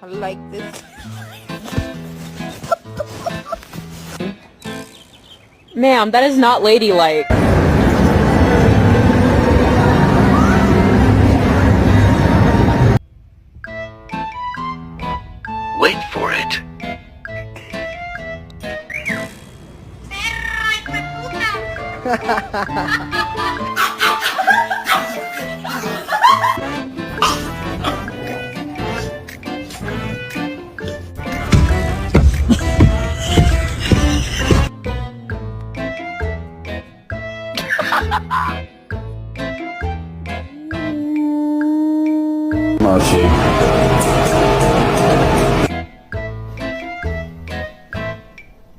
like this. Ma'am, that is not ladylike. Wait for it. Mercy.